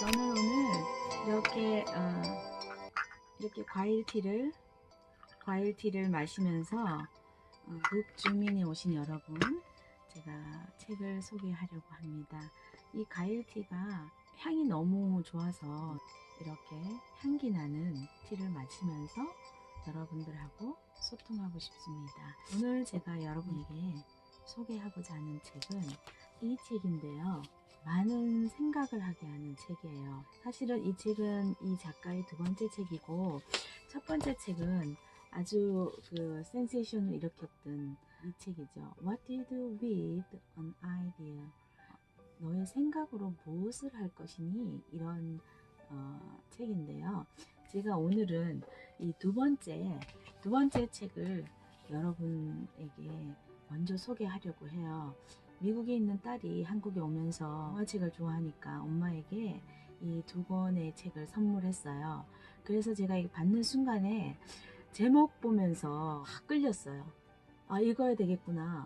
저는 오늘 이렇게 과일티를 마시면서 북주민에 오신 여러분, 제가 책을 소개하려고 합니다. 이 과일티가 향이 너무 좋아서 이렇게 향기 나는 티를 마시면서 여러분들하고 소통하고 싶습니다. 오늘 제가 여러분에게 소개하고자 하는 책은 이 책인데요. 많은 생각을 하게 하는 책이에요. 사실은 이 책은 이 작가의 두 번째 책이고, 첫 번째 책은 아주 센세이션을 일으켰던 이 책이죠. What do you do with an idea? 너의 생각으로 무엇을 할 것이니? 이런 책인데요. 제가 오늘은 이 두 번째 책을 여러분에게 먼저 소개하려고 해요. 미국에 있는 딸이 한국에 오면서 동화책을 좋아하니까 엄마에게 이 두 권의 책을 선물했어요. 그래서 제가 이거 받는 순간에 제목 보면서 확 끌렸어요. 아, 읽어야 되겠구나.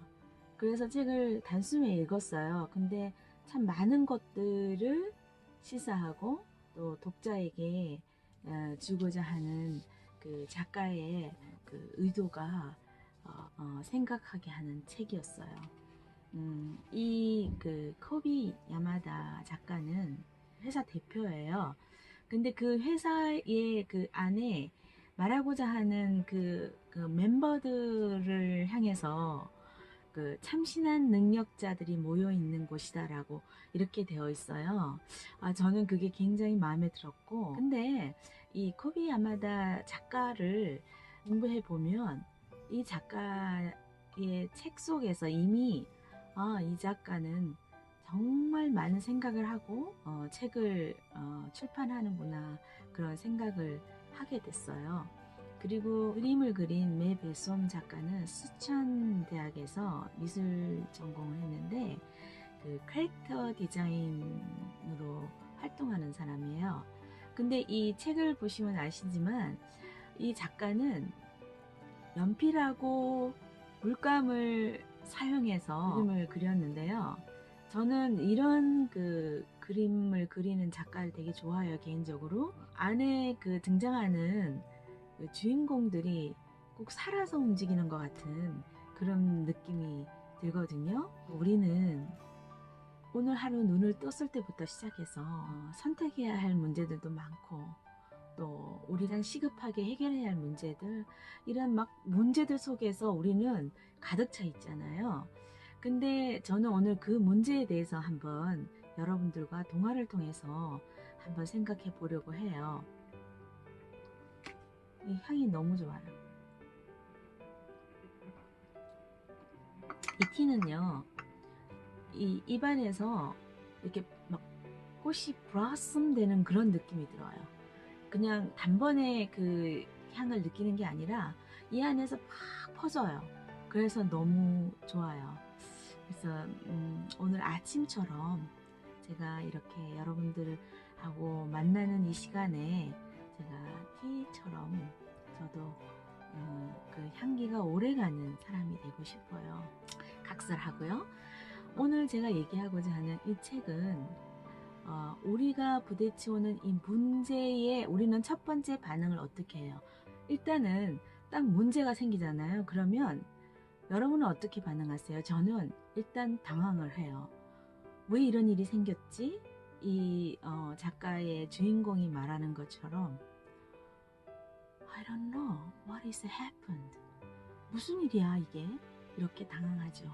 그래서 책을 단숨에 읽었어요. 근데 참 많은 것들을 시사하고 또 독자에게 주고자 하는 그 작가의 그 의도가 생각하게 하는 책이었어요. 이 코비 야마다 작가는 회사 대표예요. 근데 그 회사의 그 안에 말하고자 하는 그 멤버들을 향해서 참신한 능력자들이 모여 있는 곳이다라고 이렇게 되어 있어요. 저는 그게 굉장히 마음에 들었고, 근데 이 코비 야마다 작가를 공부해 보면 이 작가의 책 속에서 이미 이 작가는 정말 많은 생각을 하고 책을 출판하는구나, 그런 생각을 하게 됐어요. 그리고 그림을 그린 매 베솜 작가는 스촨 대학에서 미술 전공을 했는데 그 캐릭터 디자인으로 활동하는 사람이에요. 근데 이 책을 보시면 아시지만 이 작가는 연필하고 물감을 사용해서 그림을 그렸는데요. 저는 이런 그림을 그리는 작가를 되게 좋아해요, 개인적으로. 안에 등장하는 주인공들이 꼭 살아서 움직이는 것 같은 그런 느낌이 들거든요. 우리는 오늘 하루 눈을 떴을 때부터 시작해서 선택해야 할 문제들도 많고, 또 우리랑 시급하게 해결해야 할 문제들, 이런 막 문제들 속에서 우리는 가득 차 있잖아요. 근데 저는 오늘 그 문제에 대해서 한번 여러분들과 동화를 통해서 한번 생각해 보려고 해요. 이 향이 너무 좋아요. 이 티는요, 이 입안에서 이렇게 막 꽃이 블라썸 되는 그런 느낌이 들어요. 그냥 단번에 그 향을 느끼는 게 아니라 이 안에서 팍 퍼져요. 그래서 너무 좋아요. 그래서 오늘 아침처럼 제가 이렇게 여러분들하고 만나는 이 시간에 제가 티처럼 저도 그 향기가 오래가는 사람이 되고 싶어요. 각설하고요. 오늘 제가 얘기하고자 하는 이 책은 우리가 부딪혀오는 이 문제에 우리는 첫 번째 반응을 어떻게 해요? 일단은 딱 문제가 생기잖아요. 그러면 여러분은 어떻게 반응하세요? 저는 일단 당황을 해요. 왜 이런 일이 생겼지? 이 작가의 주인공이 말하는 것처럼 I don't know what is happened. 무슨 일이야 이게? 이렇게 당황하죠.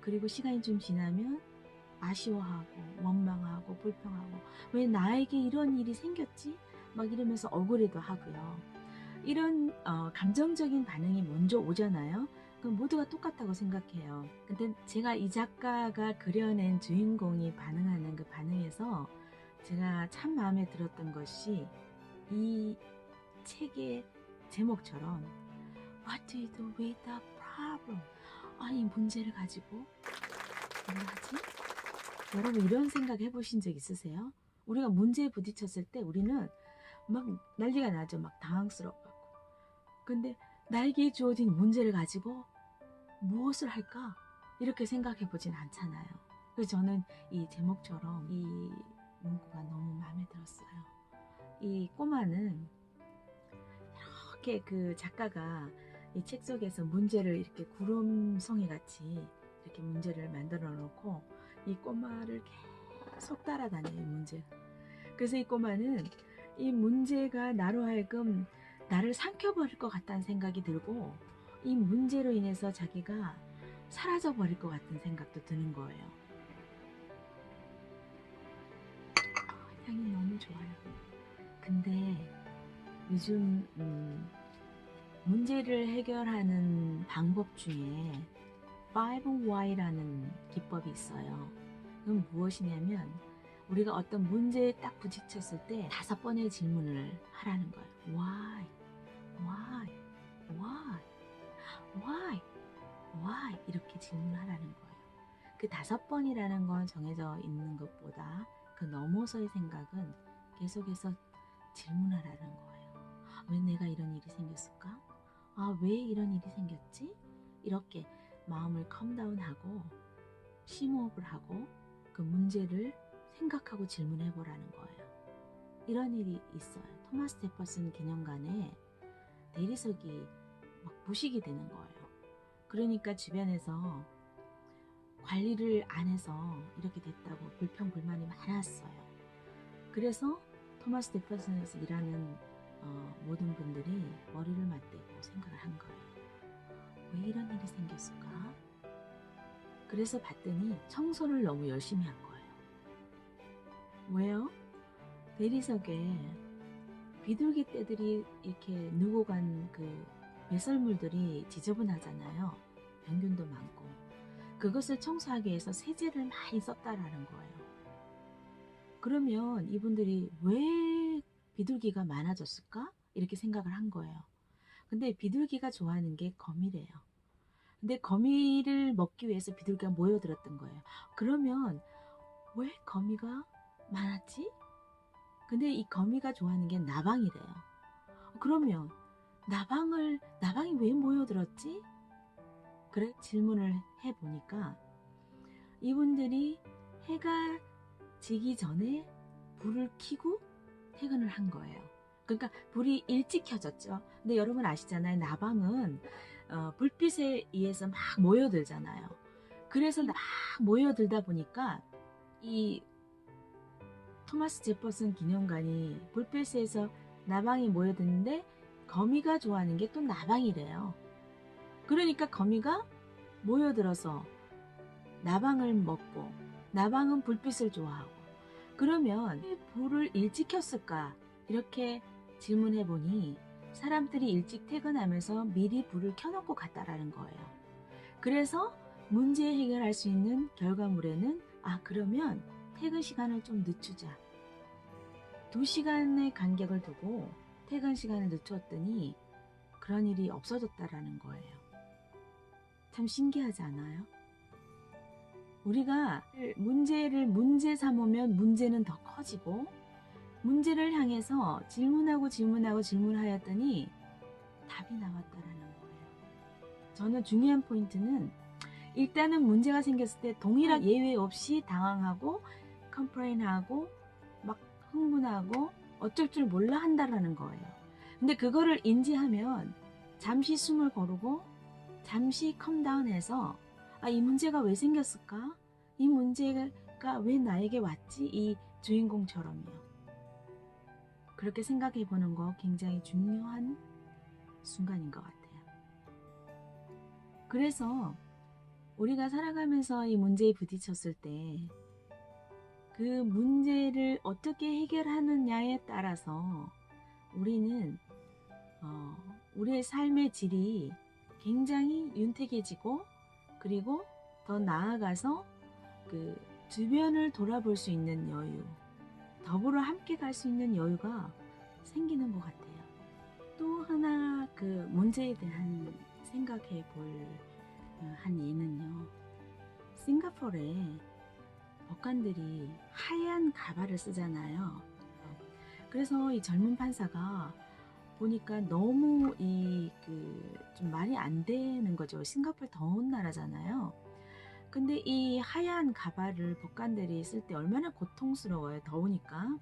그리고 시간이 좀 지나면 아쉬워하고 원망하고 불평하고, 왜 나에게 이런 일이 생겼지? 막 이러면서 억울해도 하고요. 이런 감정적인 반응이 먼저 오잖아요. 그럼 모두가 똑같다고 생각해요. 근데 제가 이 작가가 그려낸 주인공이 반응하는 그 반응에서 제가 참 마음에 들었던 것이 이 책의 제목처럼 What do you do with the problem? 이 문제를 가지고 뭘 하지? 여러분, 이런 생각 해보신 적 있으세요? 우리가 문제에 부딪혔을 때 우리는 막 난리가 나죠. 막 당황스럽고. 근데 나에게 주어진 문제를 가지고 무엇을 할까? 이렇게 생각해 보진 않잖아요. 그래서 저는 이 제목처럼 이 문구가 너무 마음에 들었어요. 이 꼬마는 이렇게 그 작가가 이 책 속에서 문제를 이렇게 구름송이 같이 이렇게 문제를 만들어 놓고 이 꼬마를 계속 따라다녀요, 이 문제. 그래서 이 꼬마는 이 문제가 나로 하여금 나를 삼켜버릴 것 같다는 생각이 들고 이 문제로 인해서 자기가 사라져버릴 것 같은 생각도 드는 거예요. 향이 너무 좋아요. 근데 요즘 문제를 해결하는 방법 중에 5Y라는 기법이 있어요. 그건 무엇이냐면 우리가 어떤 문제에 딱 부딪혔을 때 5번의 질문을 하라는 거예요. Why? Why? Why? Why? Why? 이렇게 질문하라는 거예요. 그 5번이라는 건 정해져 있는 것보다 그 넘어서의 생각은 계속해서 질문하라는 거예요. 왜 내가 이런 일이 생겼을까? 아, 왜 이런 일이 생겼지? 이렇게 마음을 컴다운하고 심호흡을 하고 그 문제를 생각하고 질문해 보라는 거예요. 이런 일이 있어요. 토마스 제퍼슨 기념관에 대리석이 막 부식이 되는 거예요. 그러니까 주변에서 관리를 안 해서 이렇게 됐다고 불평불만이 많았어요. 그래서 토마스 제퍼슨에서 일하는 모든 분들이 머리를 맞대고 생각을 한 거예요. 왜 이런 일이 생겼을까? 그래서 봤더니 청소를 너무 열심히 한 거예요. 왜요? 대리석에 비둘기 떼들이 이렇게 누고 간 그 배설물들이 지저분하잖아요. 병균도 많고. 그것을 청소하기 위해서 세제를 많이 썼다라는 거예요. 그러면 이분들이 왜 비둘기가 많아졌을까? 이렇게 생각을 한 거예요. 근데 비둘기가 좋아하는 게 거미래요. 근데 거미를 먹기 위해서 비둘기가 모여들었던 거예요. 그러면 왜 거미가 많았지? 근데 이 거미가 좋아하는 게 나방이래요. 그러면 나방이 왜 모여들었지? 그래 질문을 해보니까 이분들이 해가 지기 전에 불을 켜고 퇴근을 한 거예요. 그러니까 불이 일찍 켜졌죠. 근데 여러분 아시잖아요. 나방은 불빛에 의해서 막 모여들잖아요. 그래서 막 모여들다 보니까 이 토마스 제퍼슨 기념관이 불빛에서 나방이 모여드는데 거미가 좋아하는 게 또 나방이래요. 그러니까 거미가 모여들어서 나방을 먹고 나방은 불빛을 좋아하고 그러면 왜 불을 일찍 켰을까? 이렇게 질문해 보니 사람들이 일찍 퇴근하면서 미리 불을 켜놓고 갔다라는 거예요. 그래서 문제 해결할 수 있는 결과물에는 그러면 퇴근 시간을 좀 늦추자. 2시간의 간격을 두고 퇴근 시간을 늦췄더니 그런 일이 없어졌다라는 거예요. 참 신기하지 않아요? 우리가 문제를 문제 삼으면 문제는 더 커지고 문제를 향해서 질문하였더니 답이 나왔다라는 거예요. 저는 중요한 포인트는 일단은 문제가 생겼을 때 동일한 예외 없이 당황하고 컴플레인하고 막 흥분하고 어쩔 줄 몰라 한다라는 거예요. 근데 그거를 인지하면 잠시 숨을 고르고 잠시 컴다운해서 이 문제가 왜 생겼을까? 이 문제가 왜 나에게 왔지? 이 주인공처럼요. 그렇게 생각해 보는 거 굉장히 중요한 순간인 것 같아요. 그래서 우리가 살아가면서 이 문제에 부딪혔을 때 그 문제를 어떻게 해결하느냐에 따라서 우리는 우리의 삶의 질이 굉장히 윤택해지고 그리고 더 나아가서 그 주변을 돌아볼 수 있는 여유, 더불어 함께 갈 수 있는 여유가 생기는 것 같아요. 또 하나 그 문제에 대한 생각해 볼 한 예는요. 싱가포르에 법관들이 하얀 가발을 쓰잖아요. 그래서 이 젊은 판사가 보니까 너무 좀 말이 안 되는 거죠. 싱가포르 더운 나라잖아요. 근데 이 하얀 가발을 법관들이 쓸 때 얼마나 고통스러워요. 더우니까.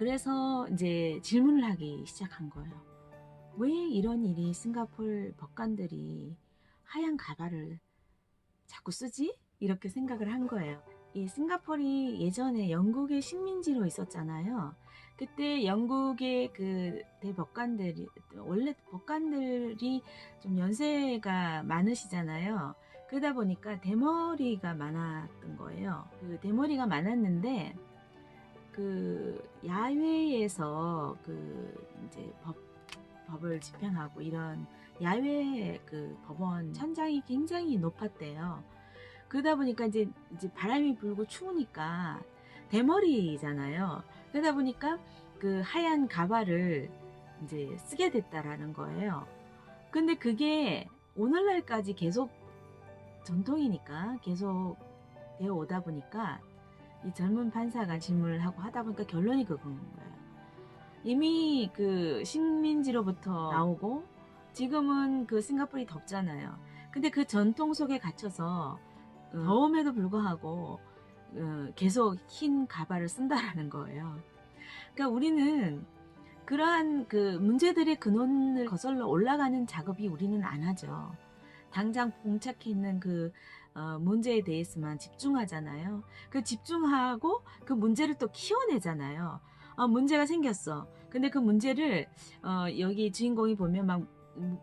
그래서 이제 질문을 하기 시작한 거예요. 왜 이런 일이 싱가포르 법관들이 하얀 가발을 자꾸 쓰지? 이렇게 생각을 한 거예요. 이 싱가포르이 예전에 영국의 식민지로 있었잖아요. 그때 영국의 그 대법관들이, 원래 법관들이 좀 연세가 많으시잖아요. 그러다 보니까 대머리가 많았던 거예요. 그 대머리가 많았는데 그 야외에서 그 이제 법을 집행하고 이런 야외 그 법원 천장이 굉장히 높았대요. 그러다 보니까 이제 바람이 불고 추우니까 대머리잖아요. 그러다 보니까 그 하얀 가발을 이제 쓰게 됐다라는 거예요. 근데 그게 오늘날까지 계속 전통이니까 계속 되어 오다 보니까 이 젊은 판사가 질문을 하고 하다 보니까 결론이 그건 거예요. 이미 그 식민지로부터 나오고 지금은 그 싱가포르이 덥잖아요. 근데 그 전통 속에 갇혀서 더움에도 불구하고 계속 흰 가발을 쓴다라는 거예요. 그러니까 우리는 그러한 그 문제들의 근원을 거슬러 올라가는 작업이 우리는 안 하죠. 당장 봉착해 있는 그 문제에 대해서만 집중하잖아요. 그 집중하고 그 문제를 또 키워내잖아요. 문제가 생겼어. 근데 그 문제를 여기 주인공이 보면 막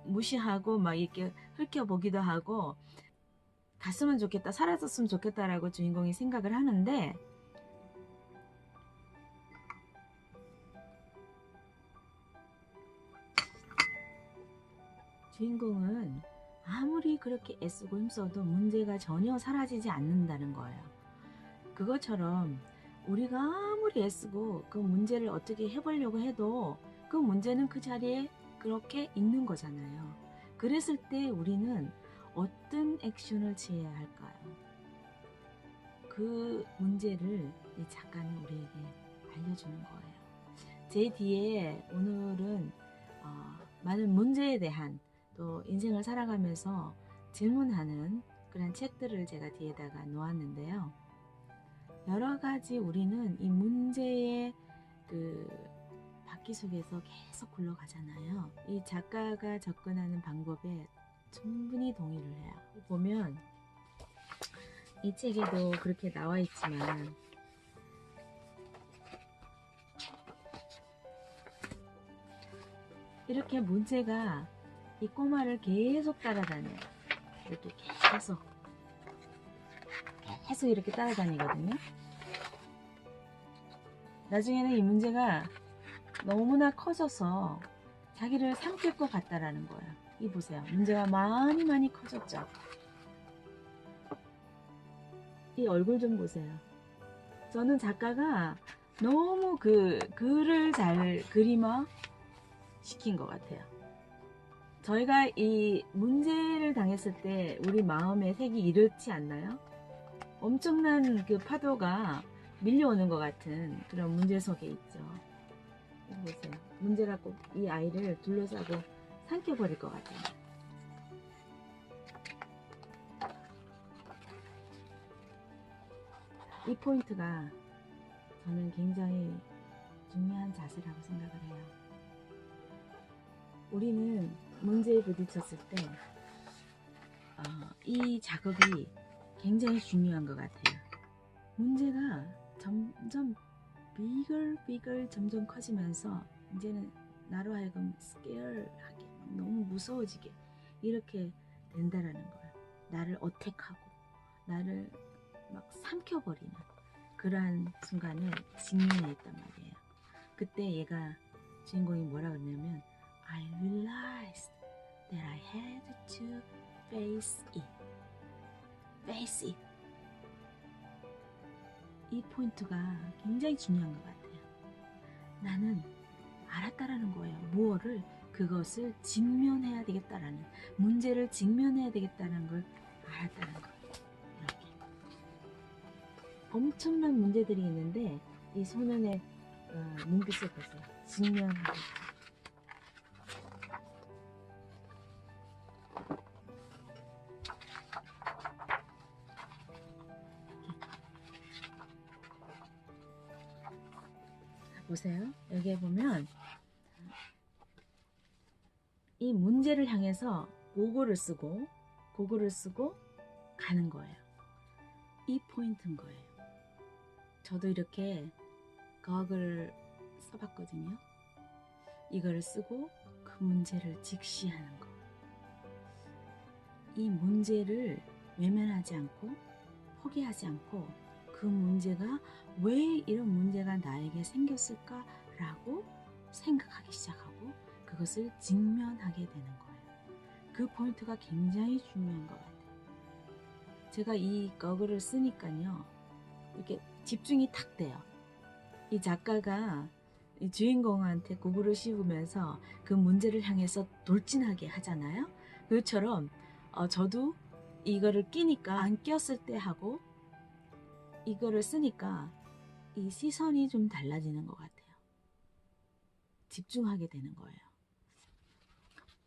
무시하고 막 이렇게 훑혀보기도 하고 갔으면 좋겠다, 사라졌으면 좋겠다라고 주인공이 생각을 하는데 주인공은 아무리 그렇게 애쓰고 힘써도 문제가 전혀 사라지지 않는다는 거예요. 그것처럼 우리가 아무리 애쓰고 그 문제를 어떻게 해보려고 해도 그 문제는 그 자리에 그렇게 있는 거잖아요. 그랬을 때 우리는 어떤 액션을 취해야 할까요? 그 문제를 이 작가는 우리에게 알려주는 거예요. 제 뒤에 오늘은 많은 문제에 대한 또 인생을 살아가면서 질문하는 그런 책들을 제가 뒤에다가 놓았는데요. 여러 가지 우리는 이 문제의 그 바퀴 속에서 계속 굴러가잖아요. 이 작가가 접근하는 방법에 충분히 동의를 해요. 보면 이 책에도 그렇게 나와 있지만 이렇게 문제가 이 꼬마를 계속 따라다녀요. 이렇게 계속 이렇게 따라다니거든요. 나중에는 이 문제가 너무나 커져서 자기를 삼킬 것 같다라는 거예요. 이 보세요. 문제가 많이 커졌죠. 이 얼굴 좀 보세요. 저는 작가가 너무 그 글을 잘 그림화 시킨 것 같아요. 저희가 이 문제를 당했을 때 우리 마음의 색이 이렇지 않나요? 엄청난 그 파도가 밀려오는 것 같은 그런 문제 속에 있죠. 보세요. 문제가 꼭 이 아이를 둘러싸고 삼켜버릴 것 같아요. 이 포인트가 저는 굉장히 중요한 자세라고 생각을 해요. 우리는 문제에 부딪혔을 때 이 작업이 굉장히 중요한 것 같아요. 문제가 점점 비글 점점 커지면서 이제는 나로 하여금 스케어하게 너무 무서워지게 이렇게 된다라는 거예요. 나를 어택하고 나를 막 삼켜버리는 그러한 순간을 직면해 있단 말이에요. 그때 얘가 주인공이 뭐라 그러냐면 I realized that I had to face it. face it. 이 포인트가 굉장히 중요한 것 같아요. 나는 알았다라는 거예요. 무엇을? 그것을 직면해야 되겠다라는, 문제를 직면해야 되겠다는 걸 알았다는 거예요. 이렇게 엄청난 문제들이 있는데 이 소년의 눈빛을 보세요. 직면하고 보세요. 여기에 보면 이 문제를 향해서 고글을 쓰고 가는 거예요. 이 포인트인 거예요. 저도 이렇게 거글을 써봤거든요. 이거를 쓰고 그 문제를 직시하는 거. 이 문제를 외면하지 않고 포기하지 않고 그 문제가 왜 이런 문제가 나에게 생겼을까 라고 생각하기 시작하고 그것을 직면하게 되는 거예요. 그 포인트가 굉장히 중요한 것 같아요. 제가 이 거글을 쓰니까요, 이렇게 집중이 탁 돼요. 이 작가가 이 주인공한테 고글을 씌우면서 그 문제를 향해서 돌진하게 하잖아요. 그처럼 저도 이거를 끼니까 안 꼈을 때 하고 이거를 쓰니까 이 시선이 좀 달라지는 것 같아요. 집중하게 되는 거예요.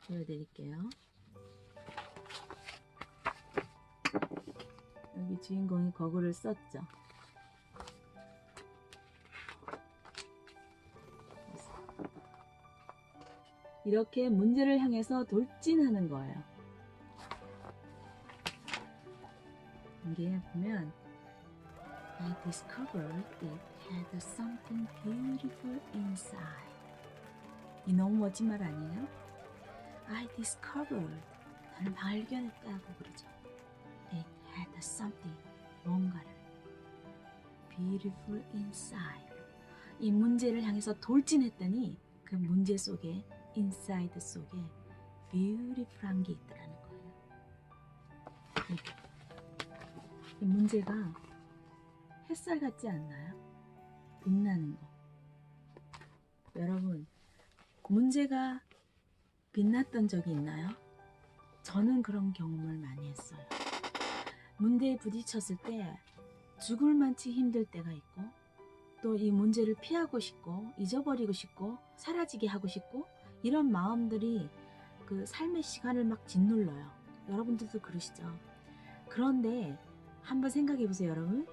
보여드릴게요. 여기 주인공이 거글을 썼죠. 이렇게 문제를 향해서 돌진하는 거예요. 여기에 보면 I discovered it had something beautiful inside. 이 너무 멋진 말 아니에요? I discovered, 나는 발견했다고 그러죠. It had something, 뭔가를 beautiful inside. 이 문제를 향해서 돌진했더니 그 문제 속에 inside 속에 beautiful한 게 있더라는 거예요. 이 문제가 햇살 같지 않나요? 빛나는 거. 여러분, 문제가 빛났던 적이 있나요? 저는 그런 경험을 많이 했어요. 문제에 부딪혔을 때 죽을 만치 힘들 때가 있고 또 이 문제를 피하고 싶고 잊어버리고 싶고 사라지게 하고 싶고 이런 마음들이 그 삶의 시간을 막 짓눌러요. 여러분들도 그러시죠? 그런데 한번 생각해 보세요, 여러분.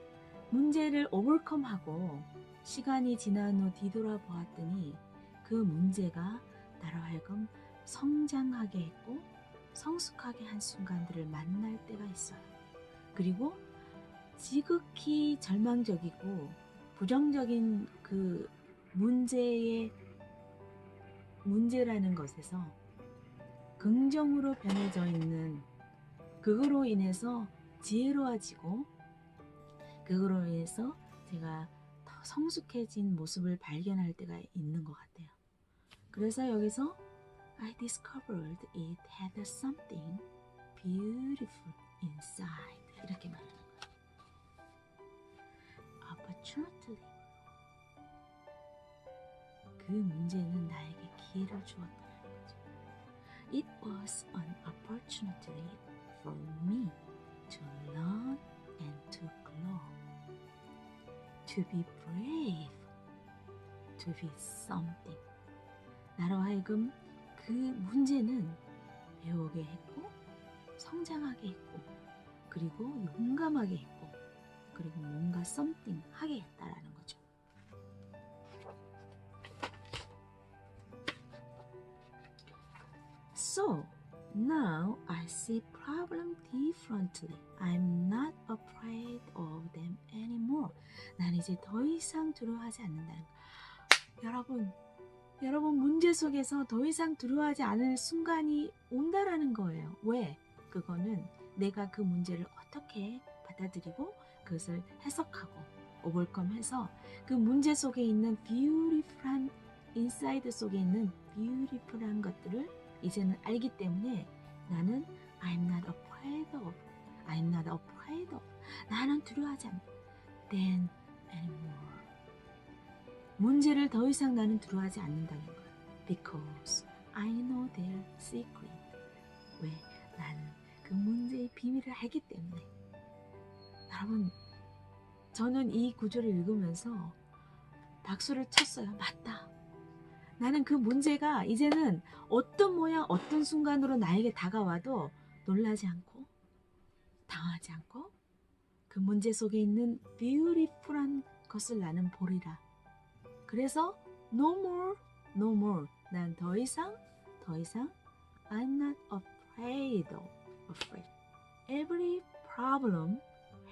문제를 오버컴하고 시간이 지난 후 뒤돌아보았더니 그 문제가 나로 하여금 성장하게 했고 성숙하게 한 순간들을 만날 때가 있어요. 그리고 지극히 절망적이고 부정적인 그 문제라는 것에서 긍정으로 변해져 있는 그거로 인해서 지혜로워지고 그거로 인해서 제가 더 성숙해진 모습을 발견할 때가 있는 것 같아요. 그래서 여기서 I discovered it had something beautiful inside 이렇게 말하는 거예요. Opportunity. 그 문제는 나에게 기회를 주었다는 거죠. It was an opportunity for me to learn and to grow, to be brave, to be something. 나로 하여금 그 문제는 배우게 했고 성장하게 했고 그리고 용감하게 했고 그리고 뭔가 something 하게 했다라는 거죠. So now I see problem differently. I'm not afraid of them anymore. 난 이제 더 이상 두려워하지 않는다는 거. 여러분 문제 속에서 더 이상 두려워하지 않을 순간이 온다라는 거예요. 왜? 그거는 내가 그 문제를 어떻게 받아들이고 그것을 해석하고 오버컴해서 그 문제 속에 있는 뷰티풀한 인사이드 속에 있는 뷰티풀한 것들을 이제는 알기 때문에 나는 I'm not afraid of 나는 두려워하지 않는다. Then anymore. 문제를 더 이상 나는 두려워하지 않는다는 거예요. Because I know their secret. 왜? 나는 그 문제의 비밀을 알기 때문에. 여러분, 저는 이 구절을 읽으면서 박수를 쳤어요. 맞다. 나는 그 문제가 이제는 어떤 모양, 어떤 순간으로 나에게 다가와도 놀라지 않고 당하지 않고 그 문제 속에 있는 뷰티풀한 것을 나는 보리라. 그래서 no more, no more. 난 더 이상 I'm not afraid of, afraid. Every problem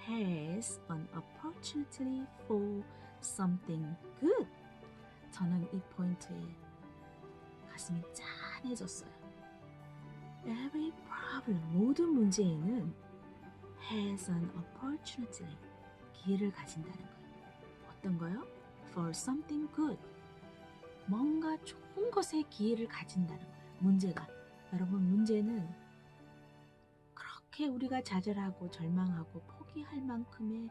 has an opportunity for something good. 저는 이 포인트에 가슴이 짠해졌어요. Every problem, 모든 문제에는 has an opportunity, 기회를 가진다는 거예요. 어떤 거요? For something good, 뭔가 좋은 것에 기회를 가진다는 거예요. 문제가, 여러분 문제는 그렇게 우리가 좌절하고 절망하고 포기할 만큼의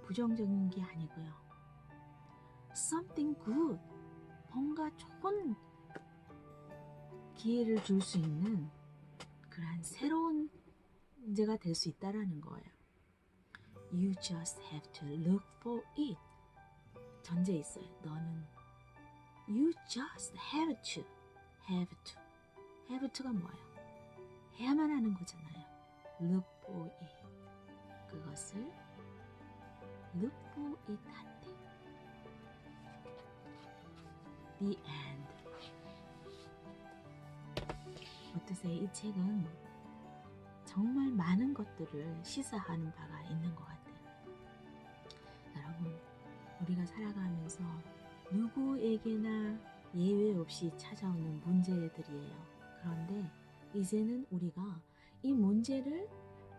부정적인 게 아니고요. Something good, 뭔가 좋은 기회를 줄 수 있는 그러한 새로운 문제가 될 수 있다라는 거예요. You just have to look for it. 전제 있어요. 너는 You just have to. have to. have to가 뭐예요? 해야만 하는 거잖아요. look for it. 그것을 look for it 할 때. The end. 어떠세요? 이 책은 정말 많은 것들을 시사하는 바가 있는 것 같아요. 여러분, 우리가 살아가면서 누구에게나 예외 없이 찾아오는 문제들이에요. 그런데 이제는 우리가 이 문제를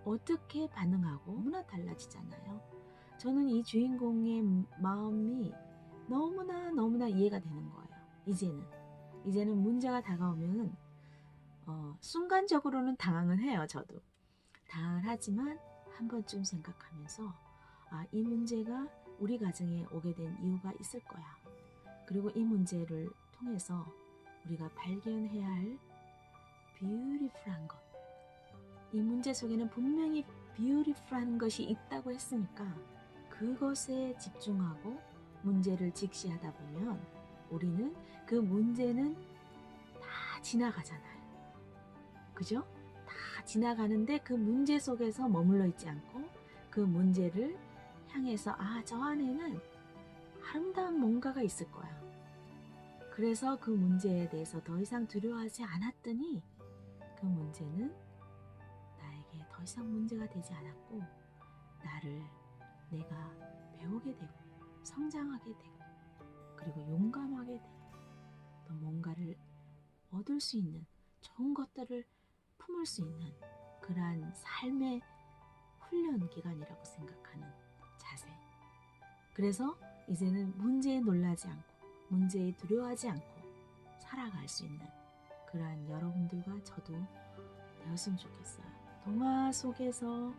어떻게 반응하고 너무나 달라지잖아요. 저는 이 주인공의 마음이 너무나 이해가 되는 거예요. 이제는 문제가 다가오면 순간적으로는 당황은 해요. 저도 당황을 하지만 한 번쯤 생각하면서 이 문제가 우리 가정에 오게 된 이유가 있을 거야. 그리고 이 문제를 통해서 우리가 발견해야 할 beautiful한 것, 이 문제 속에는 분명히 beautiful한 것이 있다고 했으니까 그것에 집중하고 문제를 직시하다 보면 우리는 그 문제는 다 지나가잖아요. 그죠? 다 지나가는데 그 문제 속에서 머물러 있지 않고 그 문제를 향해서 저 안에는 아름다운 뭔가가 있을 거야. 그래서 그 문제에 대해서 더 이상 두려워하지 않았더니 그 문제는 나에게 더 이상 문제가 되지 않았고 내가 배우게 되고 성장하게 되고 그리고 용감하게 되고 또 뭔가를 얻을 수 있는 좋은 것들을 품을 수 있는 그러한 삶의 훈련 기간이라고 생각하는 자세. 그래서 이제는 문제에 놀라지 않고 문제에 두려워하지 않고 살아갈 수 있는 그러한 여러분들과 저도 되었으면 좋겠어요. 동화 속에서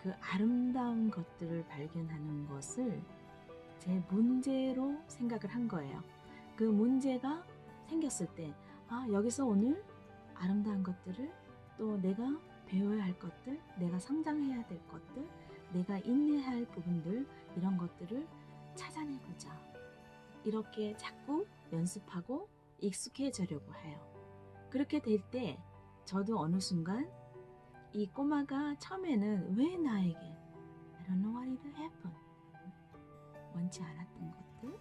그 아름다운 것들을 발견하는 것을 제 문제로 생각을 한 거예요. 그 문제가 생겼을 때 여기서 오늘 아름다운 것들을 또 내가 배워야 할 것들, 내가 성장해야 될 것들, 내가 인내해야 할 부분들 이런 것들을 찾아내보자. 이렇게 자꾸 연습하고 익숙해지려고 해요. 그렇게 될 때 저도 어느 순간 이 꼬마가 처음에는 왜 나에게 I don't know what it happened 원치 않았던 것들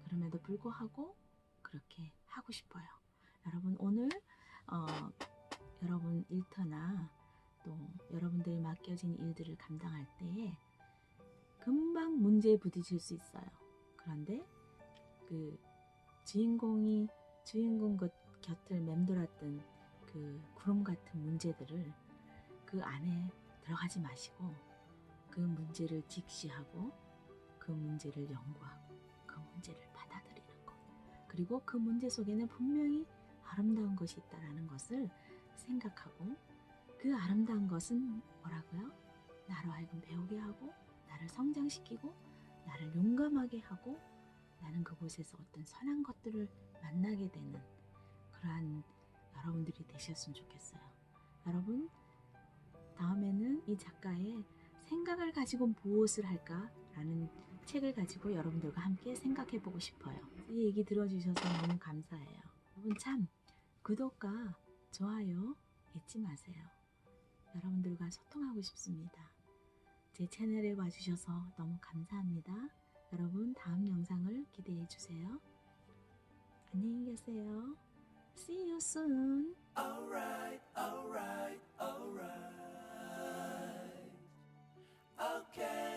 그럼에도 불구하고 그렇게 하고 싶어요. 여러분 오늘 여러분 일터나 또 여러분들이 맡겨진 일들을 감당할 때에 금방 문제에 부딪힐 수 있어요. 그런데 그 주인공 곁을 맴돌았던 그 구름 같은 문제들을 그 안에 들어가지 마시고 그 문제를 직시하고 그 문제를 연구하고 그 문제를 받아들이는 것 그리고 그 문제 속에는 분명히 아름다운 것이 있다는 것을 생각하고 그 아름다운 것은 뭐라고요? 나로 하여금 배우게 하고 나를 성장시키고 나를 용감하게 하고 나는 그곳에서 어떤 선한 것들을 만나게 되는 그러한 여러분들이 되셨으면 좋겠어요. 여러분 다음에는 이 작가의 생각을 가지고 무엇을 할까? 라는 책을 가지고 여러분들과 함께 생각해 보고 싶어요. 이 얘기 들어주셔서 너무 감사해요. 여러분 참 구독과 좋아요 잊지 마세요. 여러분들과 소통하고 싶습니다. 제 채널에 와주셔서 너무 감사합니다. 여러분 다음 영상을 기대해 주세요. 안녕히 계세요. See you soon. Alright, alright, alright. Okay.